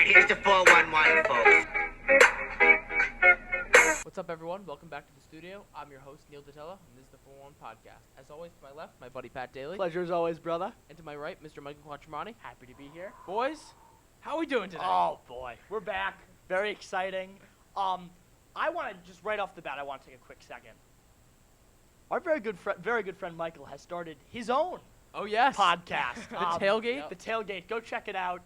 Alright, here's the 411, folks. What's up, everyone? Welcome back to the studio. I'm your host, Neil Datella, and this is the 411 Podcast. As always, to my left, my buddy Pat Daly. Pleasure as always, brother. And to my right, Mr. Michael Quattromani. Happy to be here. Boys, how are we doing today? Oh boy, we're back. Very exciting. I want to just right off the bat, I want to take a quick second. Our very good friend Michael has started his own Oh, yes. podcast. The Tailgate? The Tailgate. Go check it out.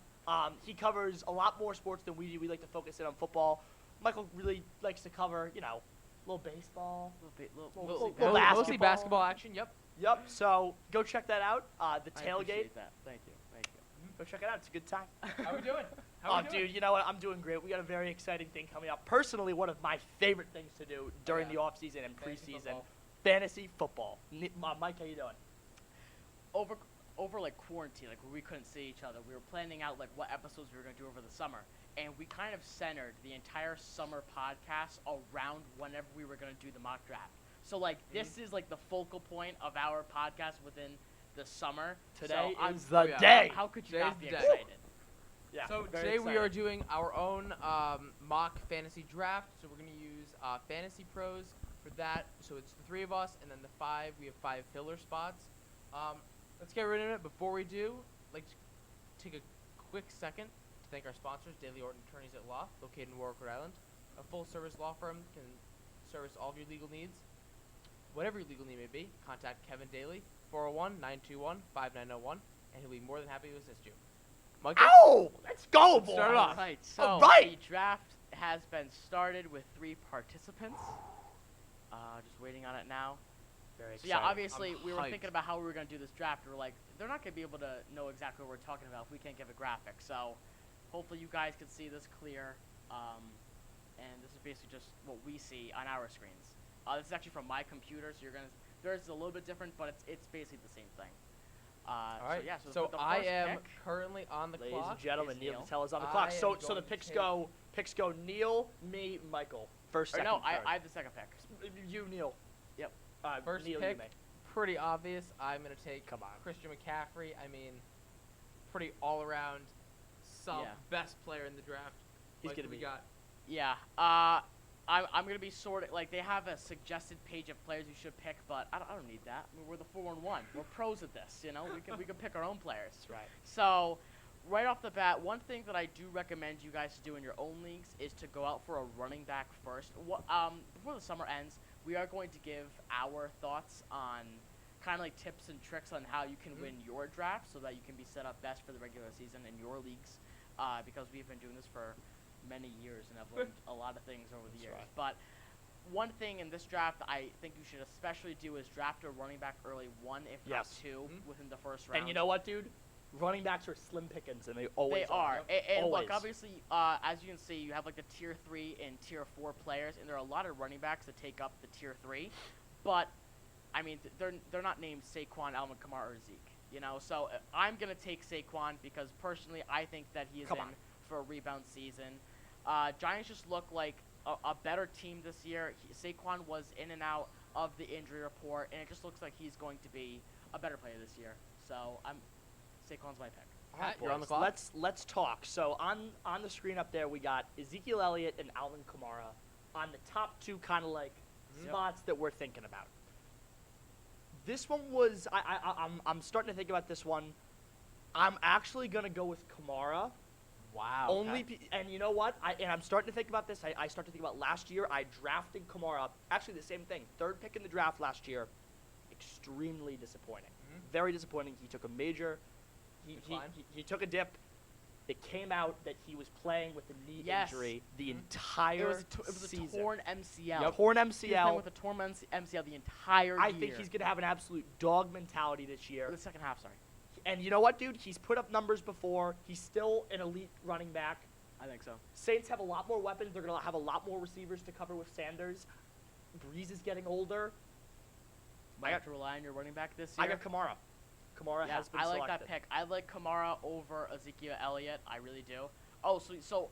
He covers a lot more sports than we do. We like to focus in on football. Michael really likes to cover, a little baseball. Mostly basketball. basketball action, yep. Yep. So go check that out. The I Tailgate. appreciate that. Thank you. Go check it out. It's a good time. How are we doing? Oh, dude, you know what? I'm doing great. We got a very exciting thing coming up. Personally, one of my favorite things to do during the off season and Fantasy preseason, football. fantasy football. Mike, how you doing? Over like quarantine, like where we couldn't see each other, we were planning out like what episodes we were gonna do over the summer, and we kind of centered the entire summer podcast around whenever we were gonna do the mock draft. So like this is like the focal point of our podcast within the summer. Today so is the day. How could you Today's not be the day. excited? Yeah. So very today we are excited. doing our own mock fantasy draft. So we're going to use Fantasy Pros for that. So it's the three of us, and then we have 5 filler spots. Let's get right into it. Before we do, like take a quick second to thank our sponsors, Daly Orton Attorneys at Law, located in Warwick, Rhode Island. A full-service law firm can service all of your legal needs. Whatever your legal need may be, contact Kevin Daly, 401-921-5901, and he'll be more than happy to assist you. Michael? Ow! Let's go, boy. Start it off. Right. So All right. the draft has been started with 3 participants. Just waiting on it now. Very So yeah, exciting. obviously I'm we were hyped. thinking about how we were going to do this draft. We were like, they're not going to be able to know exactly what we're talking about if we can't give a graphic. So hopefully you guys can see this clear. And this is basically just what we see on our screens. This is actually from my computer, so theirs is a little bit different, but it's basically the same thing. All right. So yeah, So the I first am pick, currently on the Ladies clock. and gentlemen, is Neil Neil. Datella is on the I clock. So am the going picks to go Neil, me, Michael. First, or second, no, third. I have the second pick. You, Neil. Yep. First Neil, pick, you may. pretty obvious. I'm going to take Come on. Christian McCaffrey. I mean, pretty all-around, Yeah. best player in the draft. He's Like, gonna we be- got. Yeah. I'm gonna be sorted. Like they have a suggested page of players you should pick, but I don't need that. I mean, we're the 411. We're pros at this. We can pick our own players. That's right. So, right off the bat, one thing that I do recommend you guys to do in your own leagues is to go out for a running back first. Before the summer ends, we are going to give our thoughts on kind of like tips and tricks on how you can win your draft so that you can be set up best for the regular season in your leagues. Because we've been doing this for many years and I've learned a lot of things over the years. right. But one thing in this draft I think you should especially do is draft a running back early, 1 if not Yes. 2 within the first round. And you know what, dude? Running backs are slim pickings, and they always They are. And Always. look, obviously, as you can see, you have like the tier 3 and tier 4 players, and there are a lot of running backs that take up the tier 3. But, I mean, they're not named Saquon, Alvin Kamara, or Zeke. So I'm going to take Saquon because personally I think that he is Come in on. for a rebound season. Giants just look like a better team this year. Saquon was in and out of the injury report, and it just looks like he's going to be a better player this year. So Saquon's my pick. Pat, you're on the Boys, clock. Let's talk. So on the screen up there, we got Ezekiel Elliott and Alvin Kamara on the top 2 kind of like spots that we're thinking about. This one was I'm starting to think about this one. I'm actually gonna go with Kamara. Wow. And you know what? I'm starting to think about this. I start to think about last year. I drafted Kamara. Actually, the same thing. 3rd pick in the draft last year. Extremely disappointing. Very disappointing. He took a major. He took a dip. It came out that he was playing with a knee Yes. injury the entire It was a season. torn MCL. Yep. Torn He was playing MCL. with a torn MCL the entire I year. think he's going to have an absolute dog mentality this year. The second half, sorry. And you know what, dude? He's put up numbers before. He's still an elite running back. I think so. Saints have a lot more weapons. They're going to have a lot more receivers to cover with Sanders. Breeze is getting older. Might have to rely on your running back this I year. got Kamara. Kamara Yeah, has been I like selected. that pick. I like Kamara over Ezekiel Elliott. I really do. Oh, so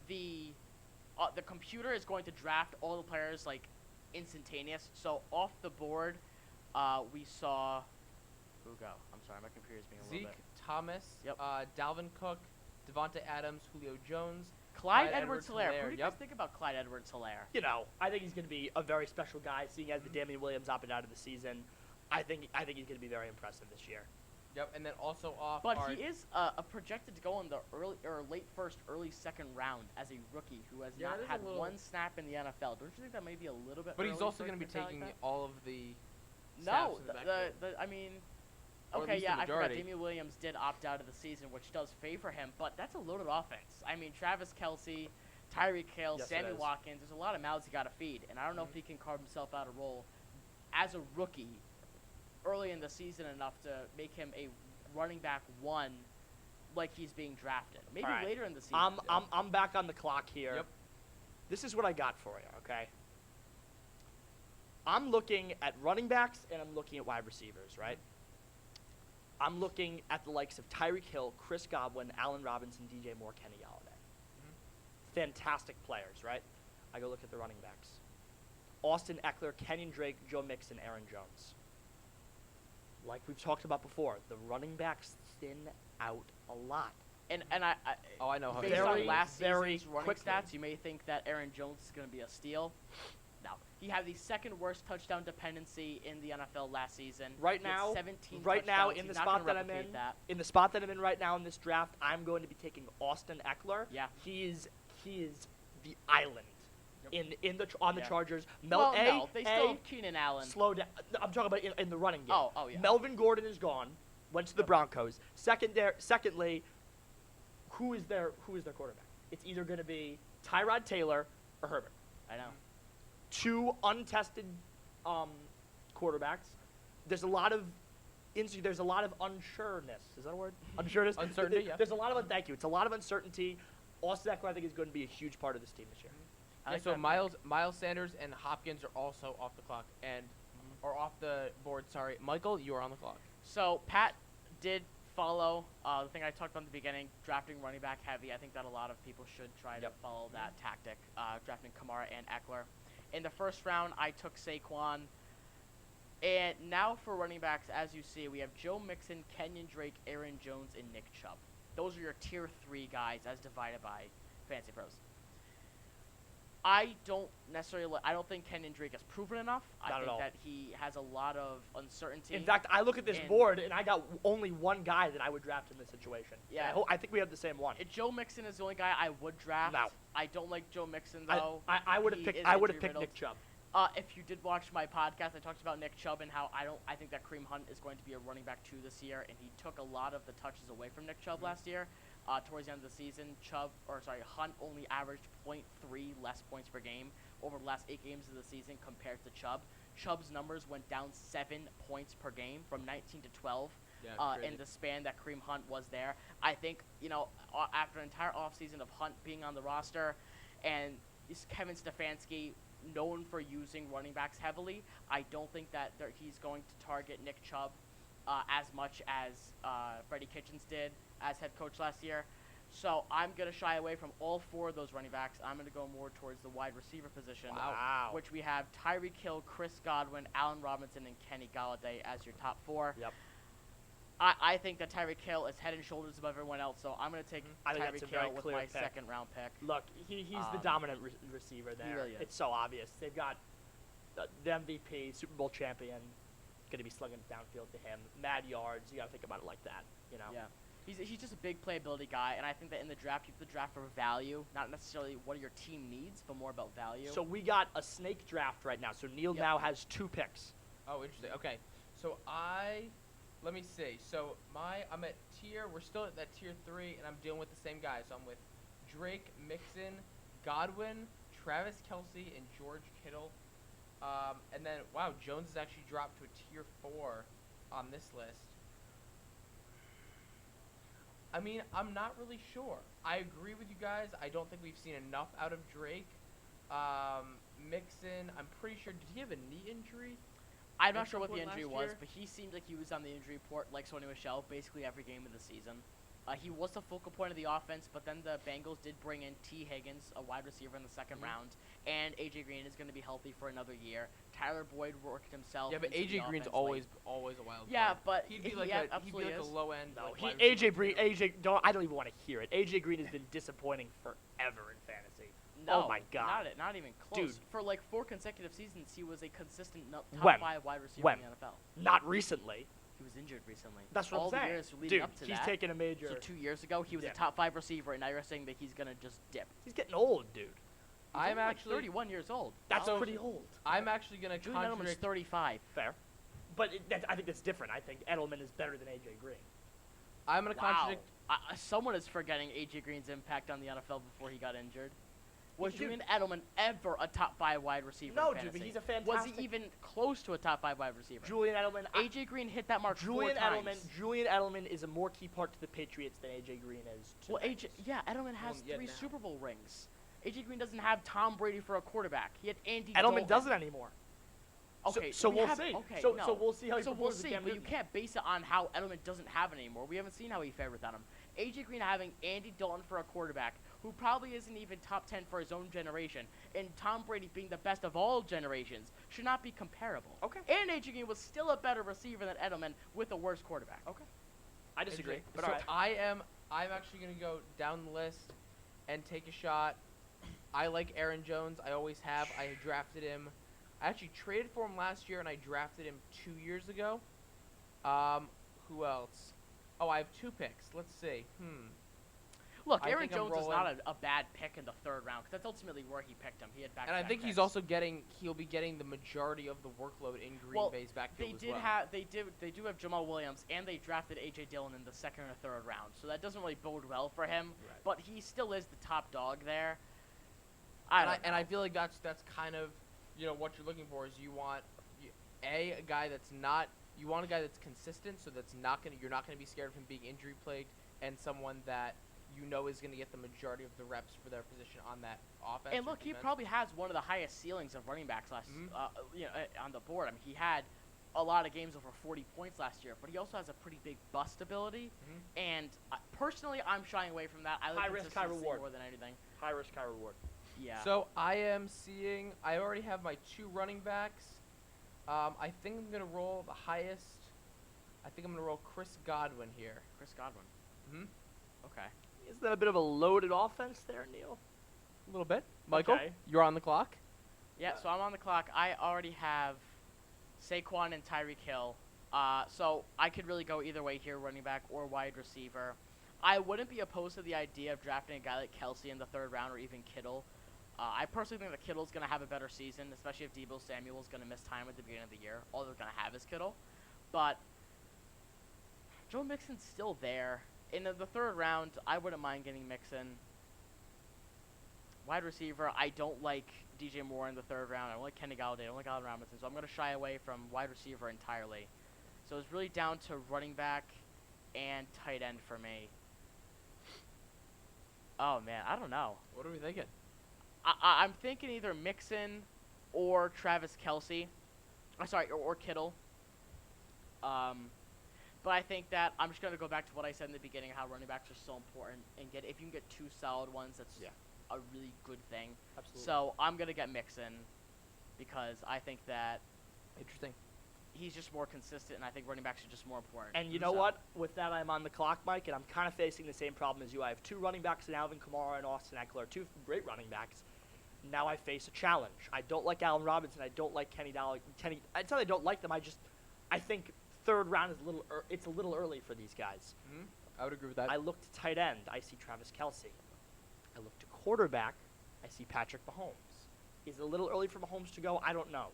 the computer is going to draft all the players like instantaneous. So off the board, we saw. Who go? I'm sorry, my computer's being a little Zeke, bit. Thomas, Yep. Dalvin Cook, Devontae Adams, Julio Jones. Clyde Clyde Edwards-Helaire. What do you guys Yep. think about Clyde Edwards-Helaire? You know, I think he's going to be a very special guy. Seeing as the Damian Williams opted out of the season, I think he's going to be very impressive this year. Yep, and then also off. But our, he is projected to go in the early or late first, early second round as a rookie who has Yeah, not it is a had little- one snap in the NFL. Don't you think that may be a little bit? But he's early also for going to be a guy like taking that? all of the. No, snaps in the backfield. I mean, Or at okay, least the yeah, I forgot majority. Damian Williams did opt out of the season, which does favor him, but that's a loaded offense. I mean, Travis Kelce, Tyreek Hill, Yes, it Sammy is. Watkins, there's a lot of mouths he got to feed, and I don't know if he can carve himself out a role as a rookie early in the season enough to make him a running back one like he's being drafted. Maybe All right. later in the season. I'm back on the clock here. Yep. This is what I got for you, okay? I'm looking at running backs and I'm looking at wide receivers, right? I'm looking at the likes of Tyreek Hill, Chris Godwin, Allen Robinson, DJ Moore, Kenny Galladay. Fantastic players, right? I go look at the running backs. Austin Eckler, Kenyon Drake, Joe Mixon, Aaron Jones. Like we've talked about before, the running backs thin out a lot. and I Oh, I know how. based Very, on last very season's running quickly. stats, you may think that Aaron Jones is going to be a steal. No, he had the second worst touchdown dependency in the NFL last season. Right He had now, 17 right now touchdowns. in the He's not spot gonna that I'm replicate in, that. in the spot that I'm in right now in this draft, I'm going to be taking Austin Eckler. Yeah. He is the island Yep. on the Yeah. Chargers. Well, no, they still have Keenan Allen. slow down. I'm talking about in the running game. Oh, yeah. Melvin Gordon is gone. Went to the Yep. Broncos. Secondly, who is their quarterback? It's either going to be Tyrod Taylor or Herbert. I know. Two untested quarterbacks. There's a lot of unsureness. Is that a word? Unsureness. Uncertainty, yeah. There's a lot of thank you. It's a lot of uncertainty. Austin Eckler, I think, is going to be a huge part of this team this year. I Yeah, like so that. Miles Sanders and Hopkins are also off the clock and or off the board. Sorry, Michael, you are on the clock. So Pat did follow the thing I talked about in the beginning, drafting running back heavy. I think that a lot of people should try to Yep. follow that tactic, drafting Kamara and Eckler. In the first round, I took Saquon. And now for running backs, as you see, we have Joe Mixon, Kenyon Drake, Aaron Jones, and Nick Chubb. Those are your tier 3 guys as divided by Fantasy Pros. I don't think Kenyon Drake has proven enough. I Not at think all. that he has a lot of uncertainty. In fact, I look at this And- board and I got only one guy that I would draft in this situation. Yeah. I think we have the same one. Joe Mixon is the only guy I would draft. No. I don't like Joe Mixon though. I would have He picked. is I would have injury picked Nick riddled. Chubb. If you did watch my podcast, I talked about Nick Chubb and how I think that Kareem Hunt is going to be a running back 2 this year, and he took a lot of the touches away from Nick Chubb last year. Towards the end of the season, Hunt only averaged 0.3 less points per game over the last 8 games of the season compared to Chubb. Chubb's numbers went down 7 points per game from 19 to 12 in the span that Kareem Hunt was there. I think, after an entire offseason of Hunt being on the roster and Kevin Stefanski known for using running backs heavily, I don't think that he's going to target Nick Chubb as much as Freddie Kitchens did as head coach last year. So I'm going to shy away from all 4 of those running backs. I'm going to go more towards the wide receiver position, Wow. which we have Tyreek Hill, Chris Godwin, Allen Robinson, and Kenny Galladay as your top 4. Yep. I think that Tyreek Hill is head and shoulders above everyone else, so I'm going to take I think that's a Tyreek very Hill with clear my pick. second-round pick. Look, he's the Um, dominant receiver there. really is. It's so obvious. They've got the MVP, Super Bowl champion, going to be slugging it downfield to him. Mad yards. You got to think about it like that. Yeah. He's just a big playability guy, and I think that in the draft, you have to draft for value, not necessarily what your team needs, but more about value. So we got a snake draft right now. So Neil Yep. now has 2 picks. Oh, interesting. Okay, so let me see. So I'm at we're still at that tier 3, and I'm dealing with the same guys. So I'm with Drake, Mixon, Godwin, Travis Kelce, and George Kittle. And then, wow, Jones has actually dropped to a tier 4 on this list. I mean, I'm not really sure. I agree with you guys. I don't think we've seen enough out of Drake. Mixon, I'm pretty sure, did he have a knee injury? I'm not At sure some what the point injury last was, year? but he seemed like he was on the injury report like Sony Michel basically every game of the season. He was the focal point of the offense, but then the Bengals did bring in T. Higgins, a wide receiver in the 2nd round, and A.J. Green is going to be healthy for another year. Tyler Boyd worked himself. Yeah, but into the AJ Green's offense late. always a wild Yeah, card. but he'd be he like absolutely a is. low end. No, like, he, wide AJ receiver Green, too. AJ, I don't even want to hear it. AJ Green has been disappointing forever in fantasy. No, Oh my God. not even close. Dude. For like 4 consecutive seasons, he was a consistent top When? 5 wide receiver When? in the NFL. Not recently. He was injured recently. That's what All I'm the saying. years leading Dude, up to he's that. taking a major. So 2 years ago, he was Yeah. a top 5 receiver, and now you're saying that he's gonna just dip. He's getting old, dude. He's I'm only, like, actually 31 years old. That's So- pretty old. I'm actually gonna Julian Edelman's contradict. 35. Fair. But I think that's different. I think Edelman is better than AJ Green. I'm gonna Wow. contradict. Someone is forgetting AJ Green's impact on the NFL before he got injured. Was Dude. Julian Edelman ever a top 5 wide receiver? No, in dude, but fantasy? he's a Was fantastic. he even close to a top 5 wide receiver? Julian Edelman. AJ Green hit that mark Julian 4 times. Julian Edelman is a more key part to the Patriots than AJ Green is. To Well, the AJ, yeah, Edelman has yet 3 now. Super Bowl rings. AJ Green doesn't have Tom Brady for a quarterback. He had Andy Edelman Dalton. doesn't anymore. Okay, so we we'll have- see. Okay, So no. we'll see how he So we'll performs see, with Cam but you Newton. can't base it on how Edelman doesn't have it anymore. We haven't seen how he fared without him. AJ Green having Andy Dalton for a quarterback, who probably isn't even top 10 for his own generation, and Tom Brady being the best of all generations, should not be comparable. Okay. And AJ Green was still a better receiver than Edelman with a worse quarterback. Okay. I disagree. But so all right. I'm actually gonna go down the list and take a shot. I like Aaron Jones. I always have. I drafted him. I actually traded for him last year, and I drafted him 2 years ago. Who else? Oh, I have 2 picks. Let's see. Look, I Aaron think I'm Jones is rolling- not a bad pick in the 3rd round, because that's ultimately where he picked him. He had back. And I think he's also he'll be getting the majority of the workload in Green Well, Bay's They backfield as did well. have they do have Jamal Williams, and they drafted AJ Dillon in the 2nd or 3rd round, so that doesn't really bode well for him. Right. But he still is the top dog there. And I feel like that's kind of what you're looking for is you want a guy that's not you want a guy that's consistent, so that's you're not gonna be scared of him being injury plagued, and someone that is gonna get the majority of the reps for their position on that offense. And or look, he defense. probably has one of the highest ceilings of running backs Mhm. on the board. I mean, he had a lot of games over 40 points last year, but he also has a pretty big bust ability. Mhm. And personally, I'm shying away from that. I like High risk, high consistency reward. more than anything. High risk, high reward. Yeah. So I already have my 2 running backs. I think I'm gonna roll the highest. I think I'm gonna roll Chris Godwin here. Chris Godwin. Hmm. Okay. Isn't that a bit of a loaded offense there, Neil? A little bit. Michael, Okay. you're on the clock. Yeah, so I'm on the clock. I already have Saquon and Tyreek Hill. So I could really go either way here, running back or wide receiver. I wouldn't be opposed to the idea of drafting a guy like Kelsey in the 3rd round or even Kittle. I personally think that Kittle's going to have a better season, especially if Deebo Samuel's going to miss time at the beginning of the year. All they're going to have is Kittle. But Joe Mixon's still there. In the 3rd round, I wouldn't mind getting Mixon. Wide receiver, I don't like DJ Moore in the 3rd round. I don't like Kenny Galladay. I don't like Allen Robinson. So I'm going to shy away from wide receiver entirely. So it's really down to running back and tight end for me. Oh, man, I don't know. What are we thinking? I'm thinking either Mixon or Travis Kelsey. Or Kittle. But I think that I'm just going to go back to what I said in the beginning, how running backs are so important. And if you can get 2 solid ones, that's a really good thing. Absolutely. So I'm going to get Mixon because I think that Interesting. he's just more consistent, and I think running backs are just more important. And you know So- what? With that, I'm on the clock, Mike, and I'm kind of facing the same problem as you. I have 2 running backs in Alvin Kamara and Austin Eckler, 2 great running backs. Now I face a challenge. I don't like Allen Robinson. I don't like Kenny Dollar. It's not that I don't like them. I think 3rd round is it's a little early for these guys. I would agree with that. I look to tight end. I see Travis Kelsey. I look to quarterback. I see Patrick Mahomes. Is it a little early for Mahomes to go? I don't know.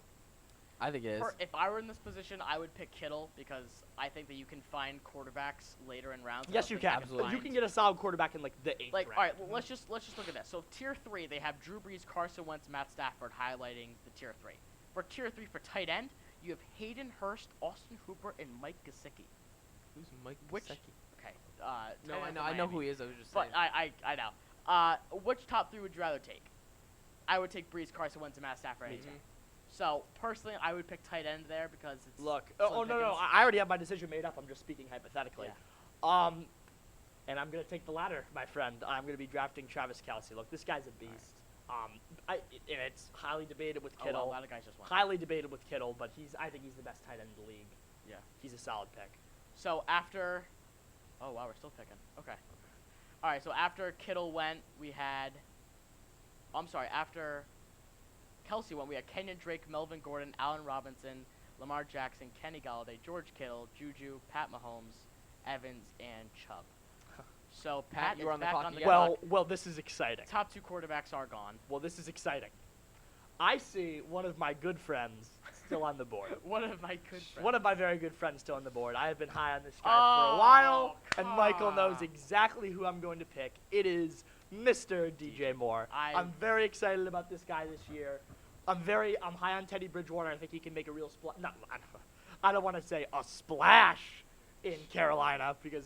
I think it is. If I were in this position, I would pick Kittle because I think that you can find quarterbacks later in rounds. that I Yes, don't you think can. Absolutely. You can get a solid quarterback in like the 8th Like, round. all right, well, let's just look at this. So tier 3, they have Drew Brees, Carson Wentz, Matt Stafford highlighting the tier 3. For tier 3 for tight end, you have Hayden Hurst, Austin Hooper, and Mike Gesicki. Who's Mike Which- Gesicki? Okay. No, tight I end know. for I know Miami. who he is. I was just But saying. I know. Which top 3 would you rather take? I would take Brees, Carson Wentz, and Matt Stafford any time. So personally, I would pick tight end there because it's Look. Slim Oh, no. pickings. I already have my decision made up. I'm just speaking hypothetically. Yeah. And I'm going to take the latter, my friend. I'm going to be drafting Travis Kelce. Look, this guy's a beast. And it's highly debated with Oh, Kittle. well, a lot of guys just won. Highly debated with Kittle, but I think he's the best tight end in the league. Yeah. He's a solid pick. So after, oh wow, we're still picking. Okay. All right. So after Kittle went, we had. I'm sorry. After Kelsey went, we had Kenyon Drake, Melvin Gordon, Allen Robinson, Lamar Jackson, Kenny Galladay, George Kittle, Juju, Pat Mahomes, Evans, and Chubb. So Pat you were is on the back clock on the again? clock. Well, this is exciting. Top two quarterbacks are gone. Well, this is exciting. I see one of my good friends still on the board. One of my good friends. One of my very good friends still on the board. I have been high on this guy for a while, and come Michael knows on. exactly who I'm going to pick. It is Mr. DJ Moore. I'm very excited about this guy this year. I'm high on Teddy Bridgewater. I think he can make a real splash. I don't want to say a splash in Carolina because,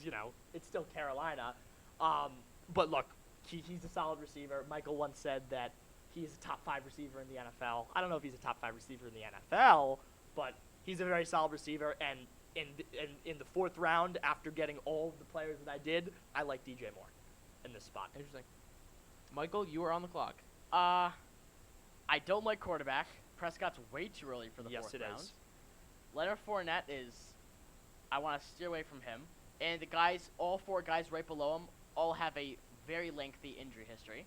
it's still Carolina. But look, he's a solid receiver. Michael once said that he's a top 5 receiver in the NFL. I don't know if he's a top 5 receiver in the NFL, but he's a very solid receiver. And in the 4th round, after getting all of the players that I did, I like DJ Moore in this spot. Interesting. Michael, you are on the clock. I don't like quarterback. Prescott's way too early for the Yes, 4th it round. is. Leonard Fournette is. I want to steer away from him. And all 4 guys right below him, all have a very lengthy injury history.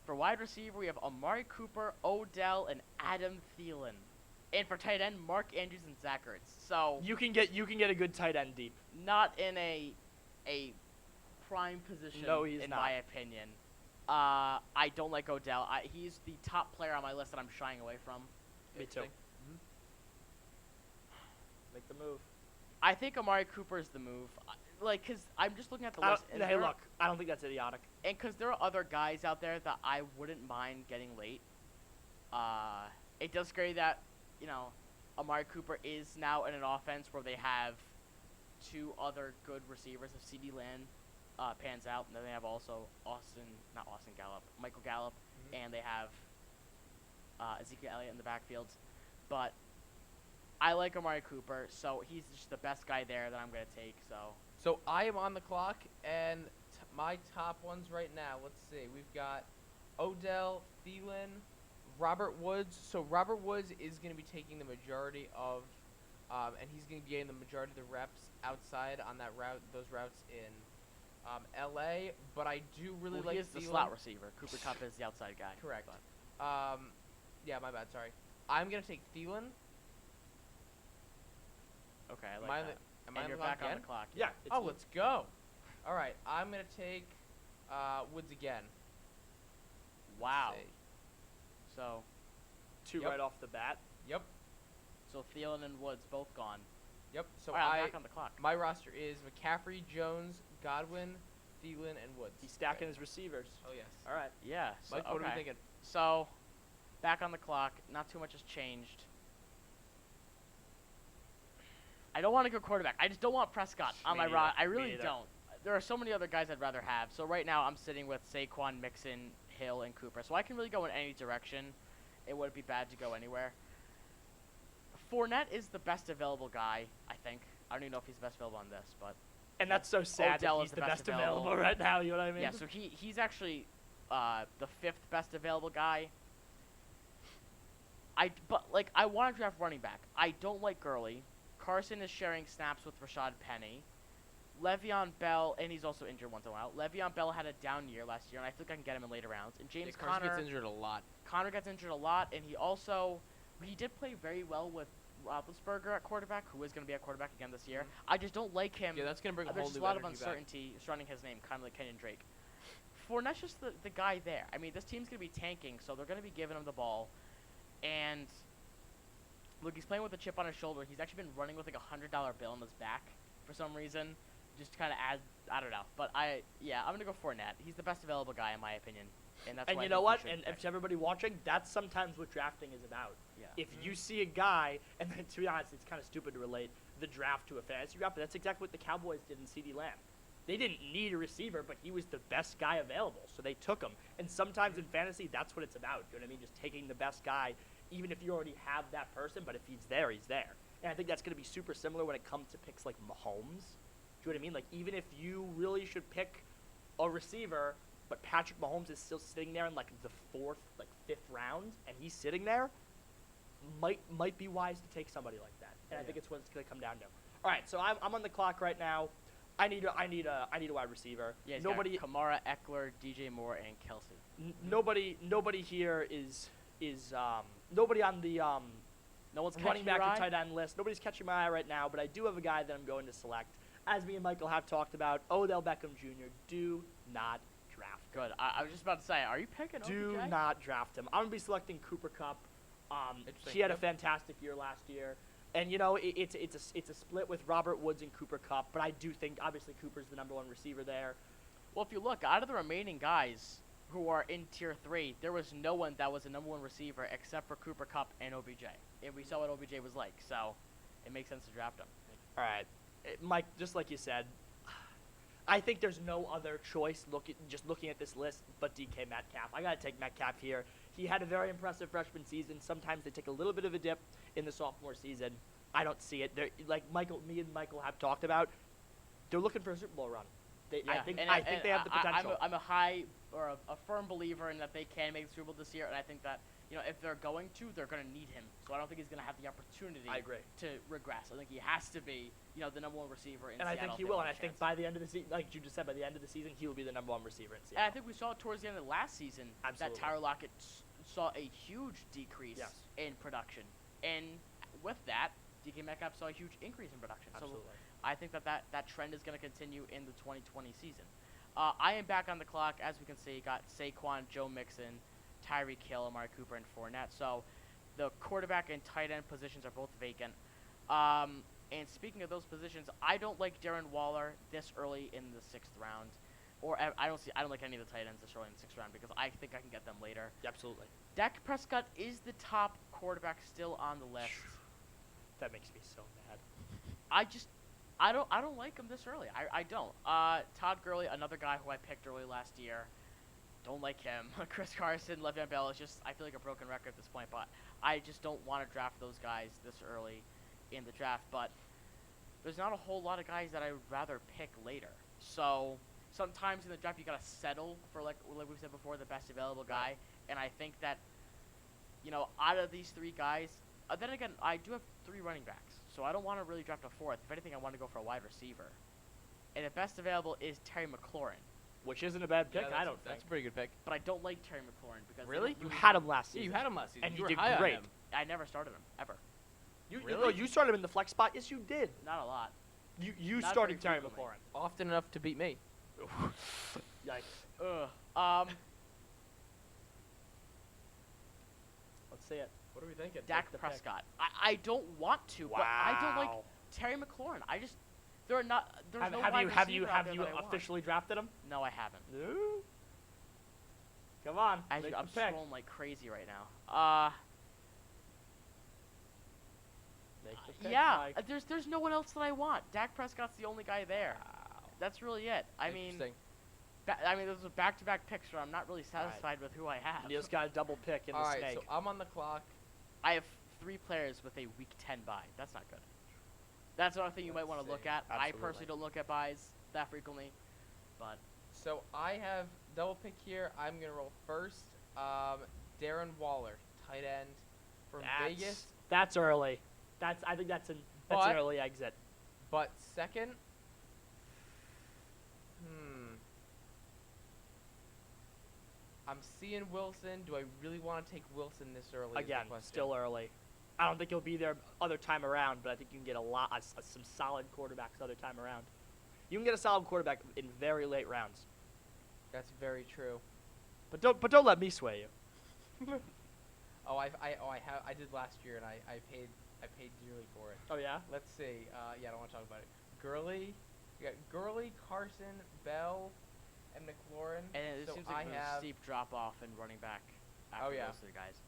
For wide receiver, we have Amari Cooper, Odell, and Adam Thielen. And for tight end, Mark Andrews and Zach Ertz. So You can get a good tight end deep. not in a prime position, No, he's in not. my opinion. I don't like Odell. He's the top player on my list that I'm shying away from. Me too. Interesting. Make the move. I think Amari Cooper is the move. Because I'm just looking at the list. and Hey, there are- look, I don't think that's idiotic. And because there are other guys out there that I wouldn't mind getting late. It does scare you that, Amari Cooper is now in an offense where they have 2 other good receivers. If CeeDee Lamb pans out, and then they have also Michael Gallup, and they have Ezekiel Elliott in the backfield. But I like Amari Cooper, so he's just the best guy there that I'm going to take, so. So I am on the clock, and my top ones right now, let's see. We've got Odell, Thielen, Robert Woods. So Robert Woods is going to be taking the majority of, and he's going to be getting the majority of the reps outside on those routes in LA. But I do really like he is the Thielen. slot receiver. Cooper Kupp is the outside guy. Correct. but- Yeah, my bad. Sorry. I'm going to take Thielen. Okay, I like Am I on that. the- am I And on you're the clock back on again? the clock. Yeah. Oh, let's go. All right, I'm going to take Woods again. Wow. Let's see. So 2 Yep. right off the bat. Yep. Thielen and Woods both gone. Yep. So All right, I'm back on the clock. my roster is McCaffrey, Jones, Godwin, Thielen, and Woods. He's stacking his receivers. Oh yes. All right. Yeah. So, Mike, what are we okay. thinking? So, back on the clock. Not too much has changed. I don't want to go quarterback. I just don't want Prescott on Me my neither. roster. I Me really neither. don't. There are so many other guys I'd rather have. So right now I'm sitting with Saquon, Mixon, Hill, and Cooper. So I can really go in any direction. It wouldn't be bad to go anywhere. Fournette is the best available guy, I think. I don't even know if he's the best available on this, but And that's so sad Odell that is he's the the best best available right now. You know what I mean? yeah. So he's actually the 5th best available guy. I want to draft running back. I don't like Gurley. Carson is sharing snaps with Rashad Penny. Le'Veon Bell, and he's also injured once in a while. Le'Veon Bell had a down year last year, and I think I can get him in later rounds. And James Carson Conner, gets injured a lot. Connor gets injured a lot, and he did play very well with Roethlisberger at quarterback, who is going to be at quarterback again this year. I just don't like him. Yeah, that's gonna bring a There's whole just a new lot of energy back. uncertainty surrounding his name, kind of like Kenyon Drake. Fournette's just the guy there. I mean, this team's going to be tanking, so they're going to be giving him the ball. And look, he's playing with a chip on his shoulder. He's actually been running with like $100 bill on his back for some reason. Just kind of add, I don't know. But I'm going to go Fournette. He's the best available guy in my opinion. And that's And why you I know think what? we should And pick. if everybody watching, that's sometimes what drafting is about. Yeah. If you see a guy, and then, to be honest, it's kind of stupid to relate the draft to a fantasy draft, but that's exactly what the Cowboys did in CeeDee Lamb. They didn't need a receiver, but he was the best guy available, so they took him. And sometimes in fantasy, that's what it's about. You know what I mean? Just taking the best guy, even if you already have that person, but if he's there, he's there. And I think that's going to be super similar when it comes to picks like Mahomes. you know what I mean? Like, even if you really should pick a receiver, but Patrick Mahomes is still sitting there in like the fourth, like fifth round, and he's sitting there, might be wise to take somebody like that. And I think it's what it's gonna come down to. All right, so I'm on the clock right now. I need a wide receiver. Yeah, he's nobody got Kamara, Eckler, DJ Moore, and Kelsey. nobody here is nobody on the No one's running catching back your or eye? tight end list. Nobody's catching my eye right now, but I do have a guy that I'm going to select. As me and Michael have talked about, Odell Beckham Jr. Do not draft him. Good. I was just about to say, are you picking Do OBJ? not draft him. I'm going to be selecting Cooper Kupp. Interesting. He had a Yep. fantastic year last year. And, you know, it's a split with Robert Woods and Cooper Kupp, but I do think, obviously, Cooper's the number one receiver there. Well, if you look, out of the remaining guys who are in Tier 3, there was no one that was a number one receiver except for Cooper Kupp and OBJ. And we saw what OBJ was like, so it makes sense to draft him. All right. Mike, just like you said, I think there's no other choice just looking at this list but DK Metcalf. I got to take Metcalf here. He had a very impressive freshman season. Sometimes they take a little bit of a dip in the sophomore season. I don't see it. They're, like me and Michael have talked about, they're looking for a Super Bowl run. I think they have the potential. I'm a high or a firm believer in that they can make the Super Bowl this year, and I think that if they're going to, they're going to need him. So I don't think he's going to have the opportunity I agree. to regress. I think he has to be the number one receiver in And Seattle. I think he if they will. want And I a think chance. by the end of the season, like you just said, by the end of the season, he will be the number one receiver in And Seattle. I think we saw towards the end of last season Absolutely. that Tyler Lockett saw a huge decrease Yes. in production. And with that, DK Metcalf saw a huge increase in production. Absolutely. So I think that trend is going to continue in the 2020 season. I am back on the clock. As we can see, got Saquon, Joe Mixon, Tyreek Hill, Amari Cooper, and Fournette. So the quarterback and tight end positions are both vacant. And speaking of those positions, I don't like Darren Waller this early in the 6th round. Or I don't like any of the tight ends this early in the 6th round because I think I can get them later. Absolutely. Dak Prescott is the top quarterback still on the list. That makes me so mad. I don't like him this early. I don't. Todd Gurley, another guy who I picked early last year. Don't like him. Chris Carson, Le'Veon Bell is just, I feel like a broken record at this point, but I just don't want to draft those guys this early in the draft. But there's not a whole lot of guys that I would rather pick later. So sometimes in the draft you gotta settle for like we said before, the best available guy. And I think that out of these three guys, then again, I do have 3 running backs, so I don't want to really draft a 4th. If anything, I want to go for a wide receiver. And the best available is Terry McLaurin. Which isn't a bad pick, I don't That's think. a pretty good pick. But I don't like Terry McLaurin because Really? You had him last Yeah, season. you had him last season. And you he were did high great. on him. I never started him ever. Really? You started him in the flex spot. Yes, you did. Not a lot. You Not started very Terry frequently. McLaurin. Often enough to beat me. Yikes. Ugh. Let's see it. What are we thinking? Dak the pick. Prescott. I don't want to, but I don't like Terry McLaurin. There's no Have wide you receiver out there that I want. officially drafted him? No, I haven't. No. Come on. I'm make the pick. scrolling like crazy right now. Make the pick, Yeah, Mike. there's no one else that I want. Dak Prescott's the only guy there. That's really it. I mean, Interesting. those are back-to-back picks where I'm not really satisfied with who I have. Neil's got a double pick in All the right, snake. so I'm on the clock. I have 3 players with a week 10 bye. That's not good. That's another thing you might Let's want to look see. at. I Absolutely. personally don't look at buys that frequently, but So I have double pick here. I'm gonna roll first. Darren Waller, tight end from Vegas. That's early. I think that's an But- early exit. But second, I'm seeing Wilson. Do I really want to take Wilson this early? is the Again, question. still early. I don't think he'll be there other time around, but I think you can get some solid quarterbacks other time around. You can get a solid quarterback in very late rounds, That's very true. but don't let me sway you. Oh, I did last year, and I paid dearly for it. Oh yeah. Let's see. Yeah, I don't want to talk about it. Gurley, you got Gurley, Carson, Bell, and McLaurin. and it so seems I like there's a have. steep drop off in running back after yeah. those 3 guys.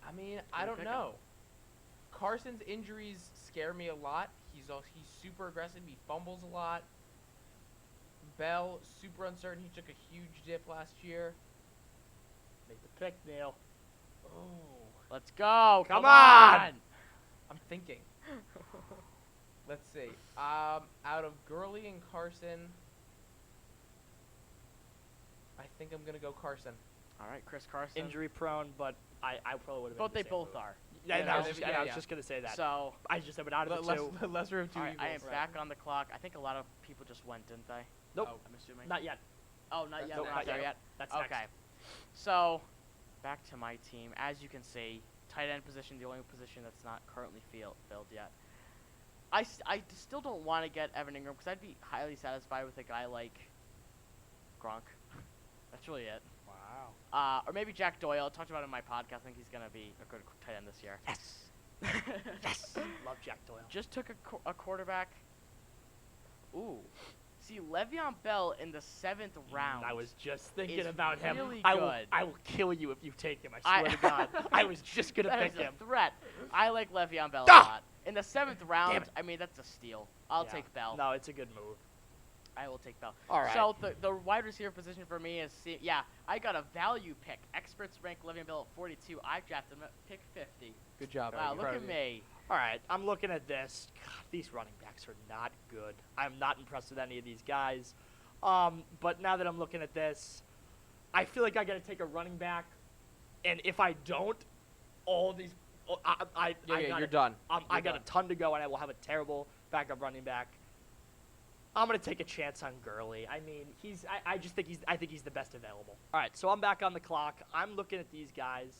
I mean, Who I you don't picking? know. Carson's injuries scare me a lot. He's super aggressive. He fumbles a lot. Bell, super uncertain. He took a huge dip last year. Make the pick, Neil. Oh. Let's go. Come Come on! on. I'm thinking. Let's see. Out of Gurley and Carson, I think I'm gonna go Carson. All right, Chris Carson. Injury prone, but I probably would have. But they both are. Yeah, Yeah, and I was they- just, yeah, and I was yeah. just gonna say that. So, I just said, but out of the two, Lesser of two all right, evils. I am back on the clock. I think a lot of people just went, didn't they? Nope. Oh. I'm assuming. not yet. Oh, not yet. Nope, We're not not there yet. yet. That's Okay. next. So, back to my team. As you can see, tight end position, the only position that's not currently filled yet. I still don't want to get Evan Ingram because I'd be highly satisfied with a guy like Gronk. That's really it. Wow. Or maybe Jack Doyle. I talked about it in my podcast. I think he's going to be a good tight end this year. Yes. Yes. Love Jack Doyle. Just took a quarterback. Ooh. See, Le'Veon Bell in the 7th round. I was just thinking is about him. really I good. will kill you if you take him. I swear to God. I was just gonna That pick is a him. threat. I like Le'Veon Bell a Ah! lot. In the 7th round, Damn it. I mean, that's a steal. I'll Yeah. take Bell. No, it's a good move. I will take Bell. All right. So the wide receiver position for me is, yeah, I got a value pick. Experts rank Le'Veon Bell at 42. I drafted him at pick 50. Good job. Wow, I'm look proud at of you. me. All right, I'm looking at this. God, these running backs are not good. I'm not impressed with any of these guys. But now that I'm looking at this, I feel like I got to take a running back, and if I don't, all these, I Yeah, got you're done. I You're got a done. ton to go, and I will have a terrible backup running back. I'm gonna take a chance on Gurley. I mean, I just think I think he's the best available. All right, so I'm back on the clock. I'm looking at these guys.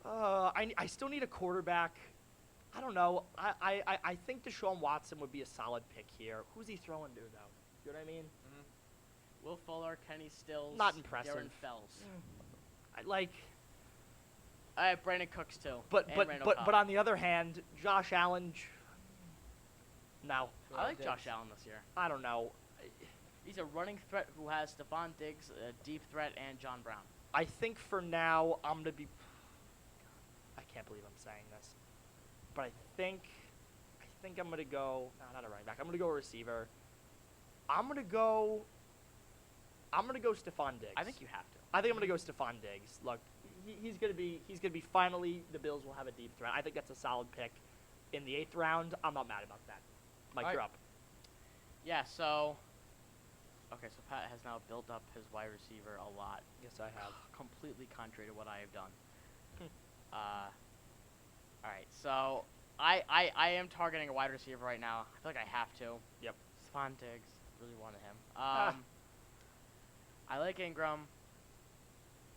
I still need a quarterback. I don't know. I think Deshaun Watson would be a solid pick here. Who's he throwing to though? You know what I mean? Will Fuller, Kenny Stills. Not impressive. Darren Fells. I like, I have Brandon Cooks too. but and but Randall but Cobb. but on the other hand, Josh Allen. No, I like Diggs. Josh Allen this year. I don't know. He's a running threat who has Stephon Diggs, a deep threat, and John Brown. I think for now I'm gonna be. I can't believe I'm saying this, but I think I'm gonna go. No, not a running back. I'm gonna go a receiver. I'm gonna go Stephon Diggs. I think you have to. I think I'm gonna go Stephon Diggs. Look, he's gonna be finally the Bills will have a deep threat. I think that's a solid pick in the 8th round. I'm not mad about that. Mike, All right. you're up. Yeah, so. Okay, so Pat has now built up his wide receiver a lot. Yes, I have. Completely contrary to what I have done. Hmm. Alright, so I am targeting a wide receiver right now. I feel like I have to. Yep. Stephon Diggs. Really wanted him. Ah. I like Ingram.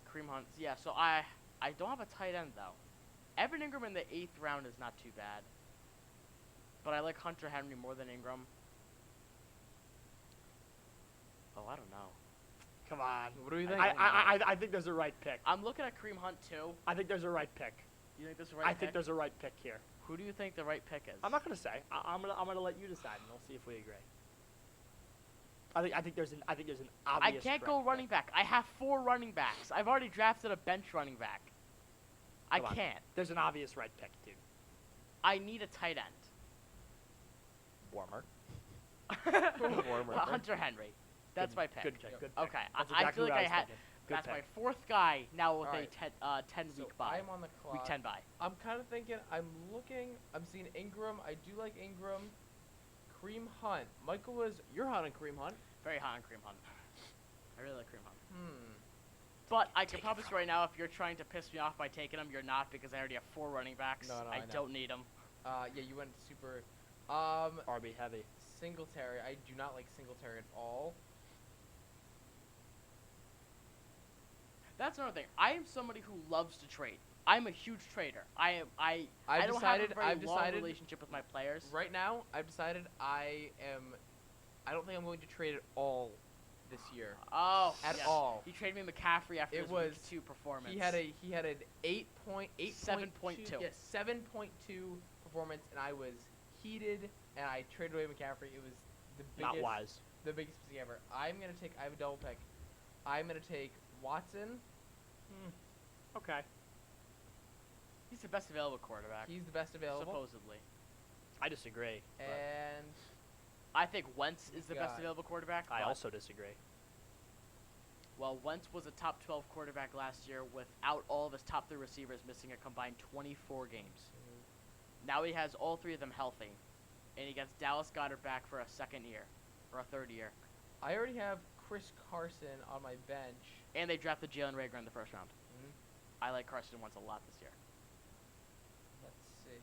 Kareem Hunt. Yeah, so I don't have a tight end though. Evan Ingram in the 8th round is not too bad. But I like Hunter Henry more than Ingram. Oh, I don't know. Come on. What do you think? I think there's a right pick. I'm looking at Kareem Hunt too. I think there's a right pick. You think this is the right I pick? think there's a right pick here. Who do you think the right pick is? I'm not gonna say. I'm gonna let you decide, and we'll see if we agree. I think there's an I obvious. can't correct go pick. running back. I have 4 running backs. I've already drafted a bench running back. I Come on. can't. There's an obvious right pick, dude. I need a tight end. Warmer. Warmer. Hunter Henry. That's my pick. Good pick. Yep. Good pick. Okay, That's I exactly feel what like was I had. thinking. Good That's pick. my 4th guy now with Alright. a 10 So week bye. I'm on the clock. Week 10 bye. I'm kind of thinking. I'm seeing Ingram. I do like Ingram. Kareem Hunt. Michael was. You're hot on Kareem Hunt. Very hot on Kareem Hunt. I really like Kareem Hunt. Hmm. But I can promise you right now, if you're trying to piss me off by taking him, you're not because I already have 4 running backs. No, I know. don't need him. Yeah, you went super. RB heavy. Singletary. I do not like Singletary at all. That's another thing. I am somebody who loves to trade. I'm a huge trader. I I've don't decided. have a very I've long decided. relationship with my players. Right now, I've decided I don't think I'm going to trade at all this year. Oh, At yes. all. He traded me McCaffrey after It his was- week 2 performance. He had an 8.8 7.2. Yes, 7.2 performance, and I was heated, and I traded away McCaffrey. It was the biggest, Not wise. the biggest mistake ever. I have a double pick. I'm gonna take Watson. Okay. He's the best available quarterback. He's the best available, supposedly. I disagree. but and I think Wentz is the best God. available quarterback. I but- also disagree. Well, Wentz was a top 12 quarterback last year without all of his top 3 receivers missing a combined 24 games. Now he has all three of them healthy, and he gets Dallas Goedert back for a second year, or a third year. I already have Chris Carson on my bench. And they drafted Jalen Rager in the first round. Mhm. I like Carson Wentz a lot this year. Let's see.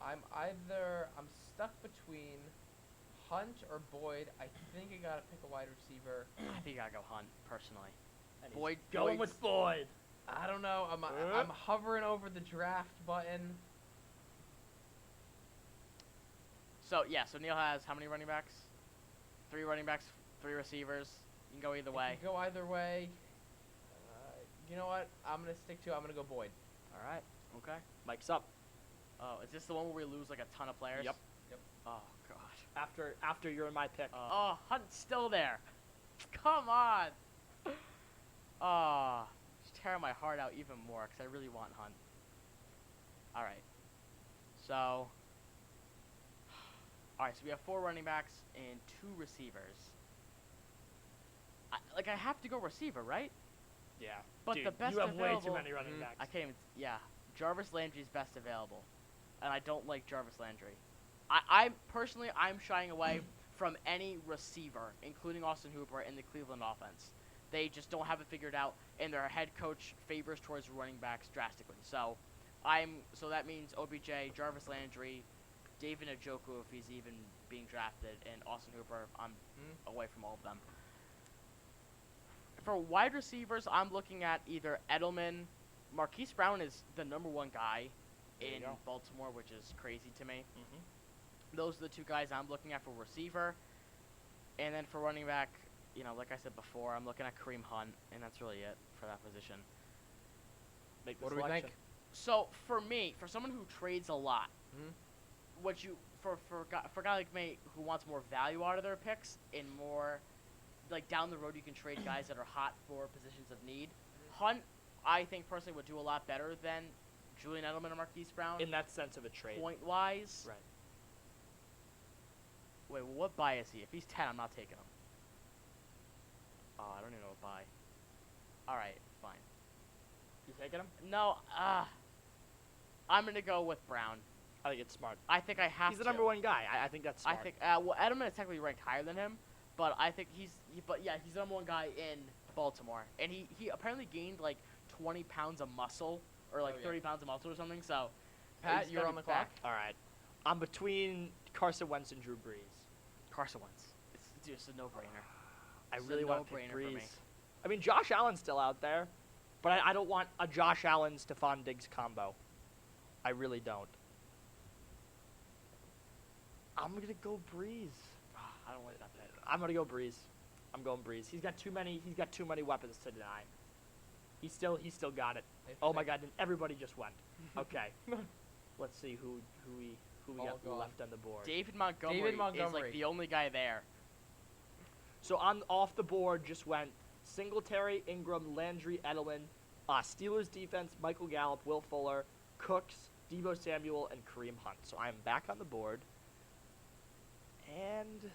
I'm stuck between Hunt or Boyd. I think I gotta pick a wide receiver. I think I gotta go Hunt personally. And he's Boyd going Boyd's- with Boyd. I don't know. I'm hovering over the draft button. So yeah, so Neil has how many running backs? 3 running backs, 3 receivers. You can go either It way. could go either way. You know what? I'm gonna go Boyd. All right. Okay. Mike's up. Oh, is this the one where we lose like a ton of players? Yep. Oh god. After you're in my pick. Oh, Hunt's still there. Come on. Oh, it's tearing my heart out even more because I really want Hunt. All right. So. All right. So we have 4 running backs and 2 receivers. I have to go receiver, right? Yeah. But Dude, the best you have way too available- many running Mhm. backs. I can't even. Yeah, Jarvis Landry's best available, and I don't like Jarvis Landry. I'm shying away from any receiver, including Austin Hooper in the Cleveland offense. They just don't have it figured out, and their head coach favors towards running backs drastically. So that means OBJ, Jarvis Landry, David Njoku if he's even being drafted, and Austin Hooper. I'm away from all of them. For wide receivers, I'm looking at either Edelman. Marquise Brown is the #1 guy There you in go. Baltimore, which is crazy to me. Mm-hmm. Those are the 2 guys I'm looking at for receiver. And then for running back, like I said before, I'm looking at Kareem Hunt, and that's really it for that position. Make the What do we selection. think? So for me, for someone who trades a lot, Mhm. for a guy like me who wants more value out of their picks and more like down the road, you can trade guys that are hot for positions of need. Hunt, I think personally would do a lot better than Julian Edelman or Marquise Brown In that sense of a trade. point wise. Right. Wait, what buy is he? If he's 10, I'm not taking him. Oh, I don't even know what buy. All right, fine. You taking him? No, I'm gonna go with Brown. I think it's smart. I think I have He's the to. #1 guy. I think that's smart. I think well, Edelman is technically ranked higher than him, but I think he's the #1 guy in Baltimore, and he apparently gained like 20 pounds of muscle or like Oh, yeah. 30 pounds of muscle or something. So, Pat, he's you're gonna on be the clock. back. All right. I'm between Carson Wentz and Drew Brees. Carson Wentz. It's just a no-brainer. I It's a really want to pick no-brainer for me. Brees. I mean, Josh Allen's still out there, but I don't want a Josh Allen Stephon Diggs combo. I really don't. I'm gonna go Brees. I don't like that pick. I'm gonna go Brees. I'm going Brees. He's got too many weapons to deny. He still got it. Oh my God! And everybody just went. Okay. Let's see who we All got gone. left on the board. David Montgomery, is Montgomery. like the only guy there. So off the board just went Singletary, Ingram, Landry, Edelman, Steelers defense, Michael Gallup, Will Fuller, Cooks, Deebo Samuel, and Kareem Hunt. So I'm back on the board. And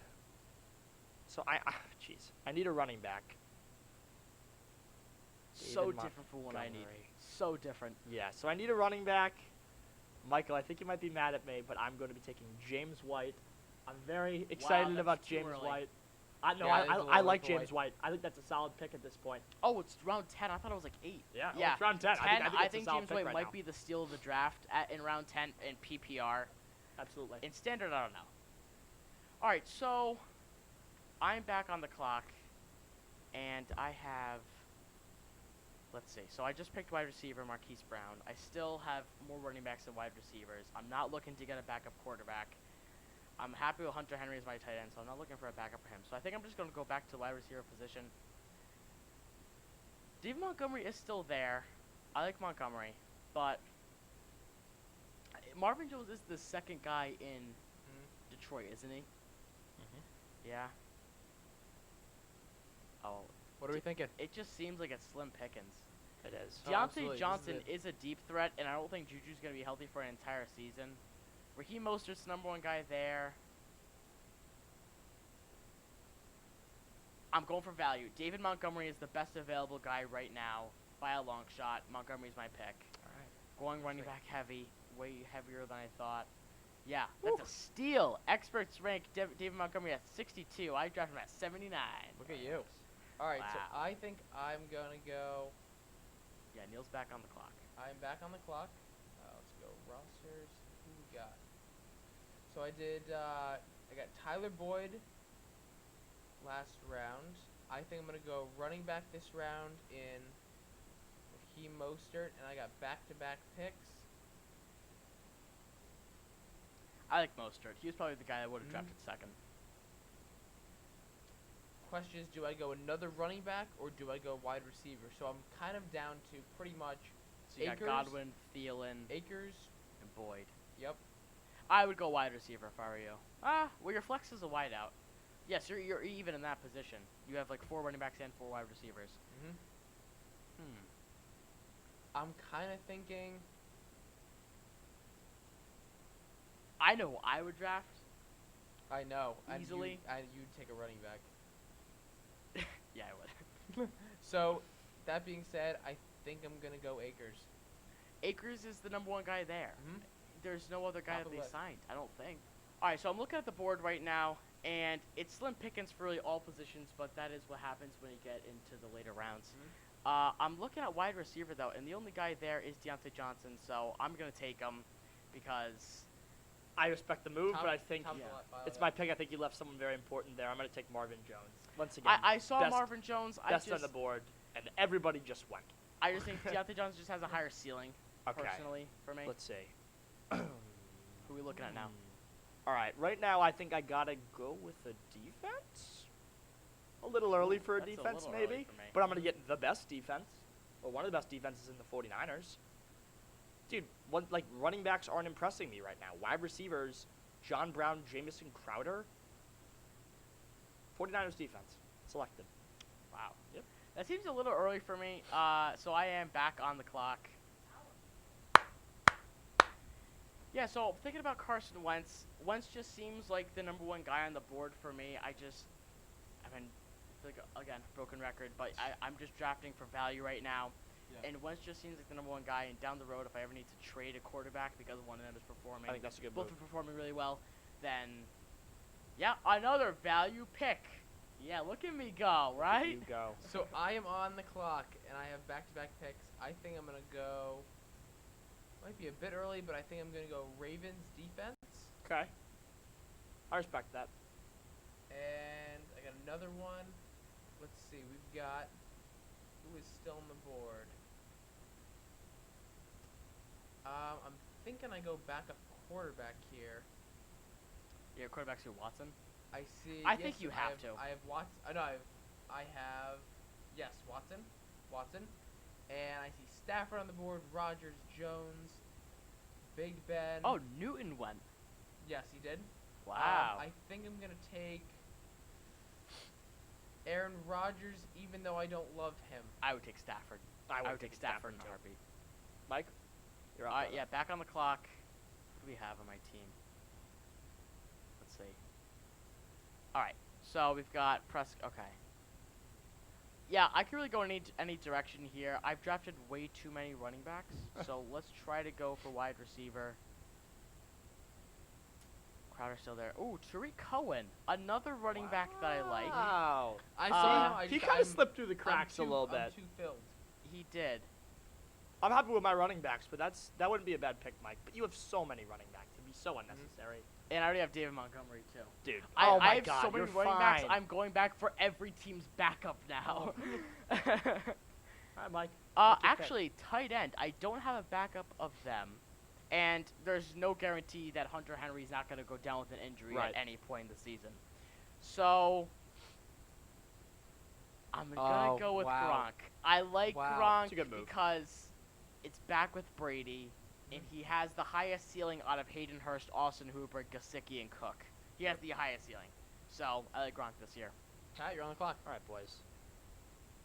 so I need a running back. So David different from what I need. Montgomery. So different. Yeah, so I need a running back. Michael, I think you might be mad at me, but I'm going to be taking James White. I'm very excited that's about too James early. White. Yeah, it's a I little like for James White. I think that's a solid pick at this point. Oh, it's round 10. I thought it was like 8. Yeah, Yeah, it's round 10. 10. I think, it's a solid James pick White right might now. be the steal of the draft in round 10 in PPR. Absolutely. In standard, I don't know. All right, so I'm back on the clock, and I have. Let's see. So I just picked wide receiver Marquise Brown. I still have more running backs than wide receivers. I'm not looking to get a backup quarterback. I'm happy with Hunter Henry as my tight end, so I'm not looking for a backup for him. So I think I'm just going to go back to the wide receiver position. David Montgomery is still there. I like Montgomery, but Marvin Jones is the second guy in Detroit, isn't he? Yeah. Oh, What are we thinking? it just seems like it's slim pickings. It is. Oh, Deontay absolutely. This is Johnson it. is a deep threat, and I don't think Juju's going to be healthy for an entire season. Raheem Mostert's #1 guy there. I'm going for value. David Montgomery is the best available guy right now by a long shot. Montgomery's my pick. All right. Going running back heavy way heavier than I thought. Yeah, that's a steal. Experts rank David Montgomery at 62. I drafted him at 79. Look at you. All right, so Wow. I think I'm gonna go. Yeah, Neil's back on the clock. I'm back on the clock. Let's go rosters. Who we got? So I did. I got Tyler Boyd last round. I think I'm gonna go running back this round in Raheem Mostert, and I got back-to-back picks. I like Mostert. He was probably the guy I would have Mhm. drafted second. Question is, do I go another running back or do I go wide receiver? So I'm kind of down to pretty much So you Akers. got Godwin, Thielen, Akers. and Boyd. Yep. I would go wide receiver if I were you. Well, your flex is a wide out. Yes, you're even in that position. You have like 4 running backs and 4 wide receivers. Mhm. Hmm. I'm kind of thinking. I know who I would draft. I know. and Easily. You'd take a running back. Yeah, I would. So, that being said, I think I'm gonna go Akers. Akers is the #1 guy there. Mhm. There's no other guy Top that of the they list. signed. I don't think. All right, so I'm looking at the board right now, and it's slim pickings for really all positions, but that is what happens when you get into the later rounds. I'm looking at wide receiver though, and the only guy there is Deontay Johnson, so I'm gonna take him because I respect the move, Top- but I think top of yeah. the pile, it's yeah. my pick. I think you left someone very important there. I'm going to take Marvin Jones. Once again, I saw best, Marvin Jones. best on the board, and everybody just went. I just think Deontay Johnson just has a higher ceiling, Okay, personally, for me. let's see. Who are we looking at now? All right, right now I think I gotta go with a defense. A little early Ooh, for a that's a defense, little early maybe, for me. but I'm gonna get the best defense, or one of the best defenses in the 49ers. Dude, running backs aren't impressing me right now. Wide receivers, John Brown, Jamison Crowder. 49ers defense selected. Wow. Yep. That seems a little early for me, so I am back on the clock. Yeah, so thinking about Carson Wentz, Wentz just seems like the #1 guy on the board for me. I mean, like, again, broken record, but I'm just drafting for value right now. Yeah. And Wentz just seems like the #1 guy, and down the road, if I ever need to trade a quarterback because one of them is performing, I think that's a good both move. are performing really well, then, yeah, another value pick. Yeah, look at me go, right? You go. So I am on the clock, and I have back-to-back picks. I think I'm gonna go. Might be a bit early, but I think I'm gonna go Ravens defense, Okay. I respect that. and I got another one. Let's see, we've got who is still on the board. I'm thinking I go backup quarterback here. Your quarterback's who, Watson? I see. I think yes, you have to. I have Watson. No, I have. Yes, Watson, and I see Stafford on the board. Rodgers, Jones, Big Ben. Oh, Newton went. yes, he did. Wow. I think I'm gonna take Aaron Rodgers, even though I don't love him. I would take Stafford. I would take Stafford in a too. heartbeat. Mike, you're up. All right, brother. yeah, back on the clock. Who do we have on my team? Let's see. All right, so we've got Okay. Yeah, I can really go in any direction here. I've drafted way too many running backs, so let's try to go for wide receiver. Crowder's still there. Ooh, Tariq Cohen, another running back that I like. Wow. I saw him. He kind of slipped through the cracks a little I'm bit. too filled. He did. I'm happy with my running backs, but that wouldn't be a bad pick, Mike. But you have so many running backs; it'd be so unnecessary, And I already have David Montgomery, too. dude. I, oh my I have God, so many you're running fine. backs, I'm going back for every team's backup now. All right, Mike. What's your pick? Actually, tight end, I don't have a backup of them. And there's no guarantee that Hunter Henry's not going to go down with an injury Right. at any point in the season. So, I'm going to go with wow. Gronk. I like Wow. Gronk It's a good move. because it's back with Brady, and he has the highest ceiling out of Hayden Hurst, Austin Hooper, Gesicki, and Cook. He has the highest ceiling. So, I like Gronk this year. Pat, you're on the clock. All right, boys.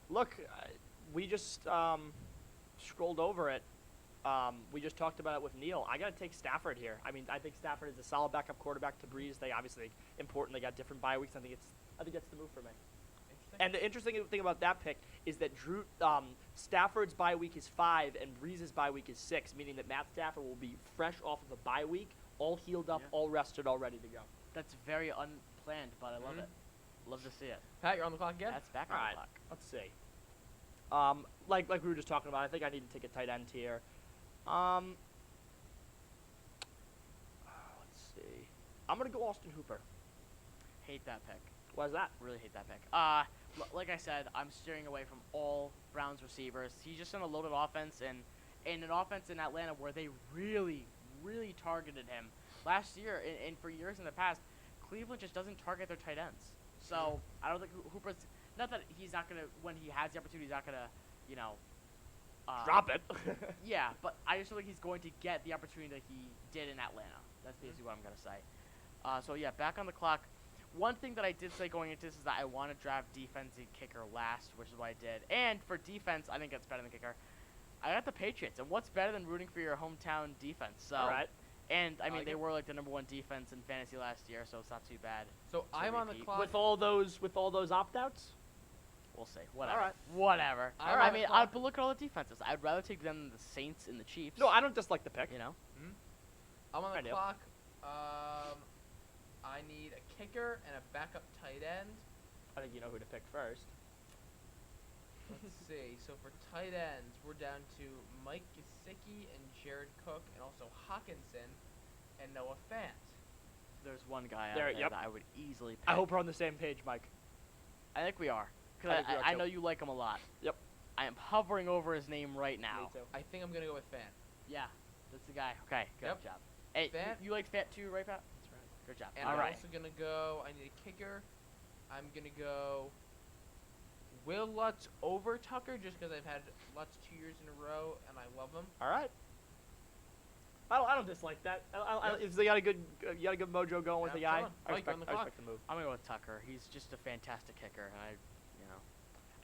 Look, we just scrolled over it. We just talked about it with Neil. I gotta take Stafford here. I mean, I think Stafford is a solid backup quarterback to Breeze. They obviously important. They got different bye weeks. I think that's the move for me. And the interesting thing about that pick is that Drew Stafford's bye week is 5 and Breeze's bye week is 6, meaning that Matt Stafford will be fresh off of a bye week, all healed up, Yeah. all rested, all ready to go. That's very unplanned, but I love it. Love to see it. Pat, you're on the clock again. That's back All on right. the clock. Let's see. Like we were just talking about, I think I need to take a tight end here. Let's see. I'm gonna go Austin Hooper. Hate that pick. Why is that? Really hate that pick. Like I said, I'm steering away from all Browns receivers. He's just in a loaded offense, and in an offense in Atlanta where they really, really targeted him last year, and for years in the past, Cleveland just doesn't target their tight ends. So I don't think Hooper's. Not that he's not gonna, when he has the opportunity, he's not gonna, you know. Drop it. Yeah, but I just feel like he's going to get the opportunity that he did in Atlanta. That's basically what I'm gonna say. So yeah, back on the clock. One thing that I did say going into this is that I want to draft defense and kicker last, which is what I did. And for defense, I think it's better than kicker. I got the Patriots, and what's better than rooting for your hometown defense? So, All right. and I I mean like they it. were like the #1 defense in fantasy last year, so it's not too bad. So I'm on the repeat. clock. With all those opt-outs. We'll see. Whatever. right. Whatever. I'm I on the mean, clock. but look at all the defenses. I'd rather take them than the Saints and the Chiefs. No, I don't dislike the pick. You know. I'm on I the do. clock. I need a kicker and a backup tight end. I think you know who to pick first. Let's see. So for tight ends, we're down to Mike Gesicki and Jared Cook, and also Hawkinson and Noah Fant. There's one guy out There, there yep. that I would easily pick. I hope we're on the same page, Mike. I think we are. I Because think we are I too. know you like him a lot. Yep. I am hovering over his name right now. Me too. I think I'm gonna go with Fant. Yeah, that's the guy. Okay, good Yep. job. Hey, Fant? you like Fat too, right, Pat? That's right. Good job. And All I'm right. also gonna go. I need a kicker. I'm gonna go Will Lutz over Tucker, just because I've had Lutz 2 years in a row, and I love him. All right. I don't dislike that. Yep. If they got a good mojo going with Yeah, the guy, come on. I Mike, you're on respect, the I clock. respect the move. I'm gonna go with Tucker. He's just a fantastic kicker, and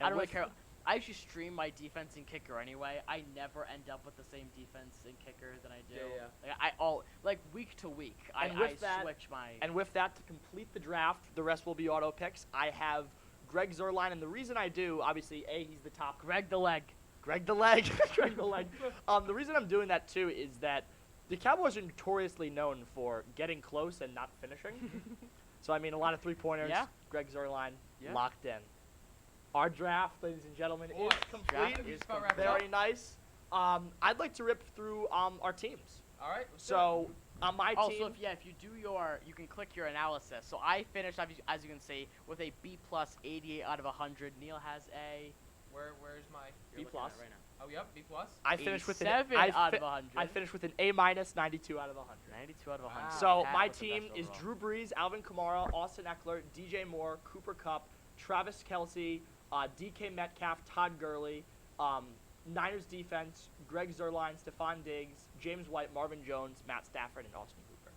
And I don't really with- care. I actually stream my defense and kicker anyway. I never end up with the same defense and kicker than I do. Yeah, Like week to week. And I with that- switch my. And with that, to complete the draft, the rest will be auto picks. I have Greg Zerline, and the reason I do, obviously, he's the top. Greg the leg. Greg the leg. Greg the leg. The reason I'm doing that too is that the Cowboys are notoriously known for getting close and not finishing. So I mean, a lot of 3-pointers. Yeah. Greg Zerline Yeah. locked in. Our draft, ladies and gentlemen, Boy, is complete. draft is about wrapped Very up. nice. I'd like to rip through our teams. All right. let's do it. So on my Also, team, if you do you can click your analysis. So I finished, as you can see, with a B+, 88 out of 100. Neil has a where's my B+. you're looking at it right now. Oh, yep, B plus. I finished with 87 I out fi- of 100. I finished with an A-, 92 out of 100. 92 out of 100. Wow. So Pat my with the team best is overall. Drew Brees, Alvin Kamara, Austin Eckler, DJ Moore, Cooper Kupp, Travis Kelsey, DK Metcalf, Todd Gurley, Niners defense, Greg Zerline, Stephon Diggs, James White, Marvin Jones, Matt Stafford, and Austin Hooper.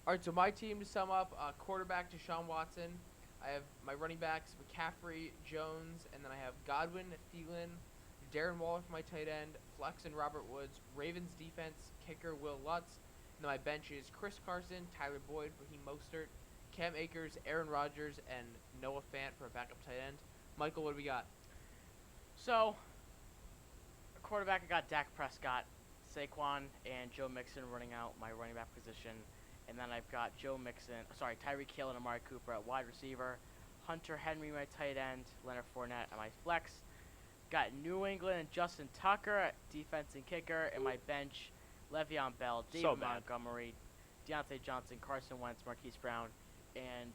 All right, so my team to sum up: quarterback Deshaun Watson. I have my running backs McCaffrey, Jones, and then I have Godwin, Thielen, Darren Waller for my tight end, Flex and Robert Woods. Ravens defense kicker Will Lutz. And then my bench is Chris Carson, Tyler Boyd, Raheem Mostert, Cam Akers, Aaron Rodgers, and Noah Fant for a backup tight end. Michael, what do we got? So, quarterback, I got Dak Prescott, Saquon, and Joe Mixon running out my running back position. And then I've got Tyreek Hill and Amari Cooper at wide receiver, Hunter Henry my tight end, Leonard Fournette at my flex. Got New England and Justin Tucker at defense and kicker, and my bench, Le'Veon Bell, David So bad. Montgomery, Deontay Johnson, Carson Wentz, Marquise Brown, and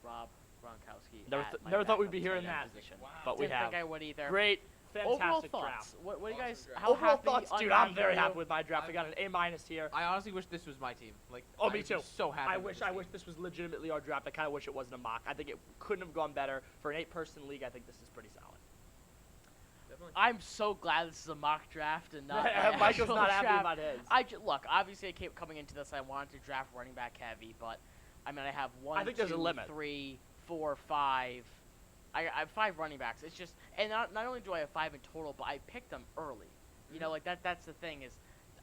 Rob Gronkowski. Never thought we'd be hearing that, position. Wow. but we Didn't have. think I would either. Great, Overall fantastic thoughts. draft. What do you Awesome guys? draft. How Overall happy, thoughts, dude, unhappy I'm very are happy you? with my draft. I got an A- here. I honestly wish this was my team. Like, Oh, me I'd be too. So happy. I with wish this team. this was legitimately our draft. I kind of wish it wasn't a mock. I think it couldn't have gone better. For an 8-person league, I think this is pretty solid. Definitely. I'm so glad this is a mock draft and not. an Michael's actual not happy draft. about his. Look. Obviously, I kept coming into this. I wanted to draft running back heavy, but I mean, I have one. I think there's a 2, limit. 3, 4, 5. I have 5 running backs. It's just, and not only do I have 5 in total, but I picked them early. You know, like that's the thing is,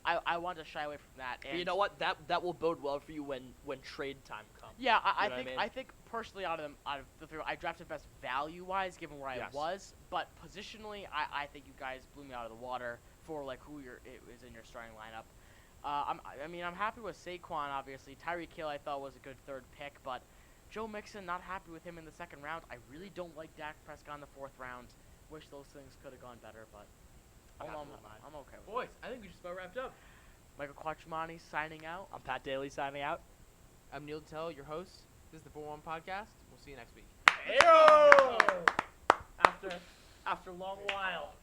I want to shy away from that. And You know what? That will bode well for you when trade time comes. Yeah, You know what I think mean? I think personally out of the three, I drafted best value wise given where Yes. I was, but positionally, I think you guys blew me out of the water for like who it was in your starting lineup. I'm happy with Saquon obviously. Tyreek Hill I thought was a good third pick, but Joe Mixon, not happy with him in the second round. I really don't like Dak Prescott in the fourth round. Wish those things could have gone better, but I'm happy I'm with mine. okay with Boys, I think we just about wrapped up. it. Michael Quattromani signing out. I'm Pat Daly signing out. I'm Neil Tell, your host. This is the 4-1 podcast. We'll see you next week. After a long while.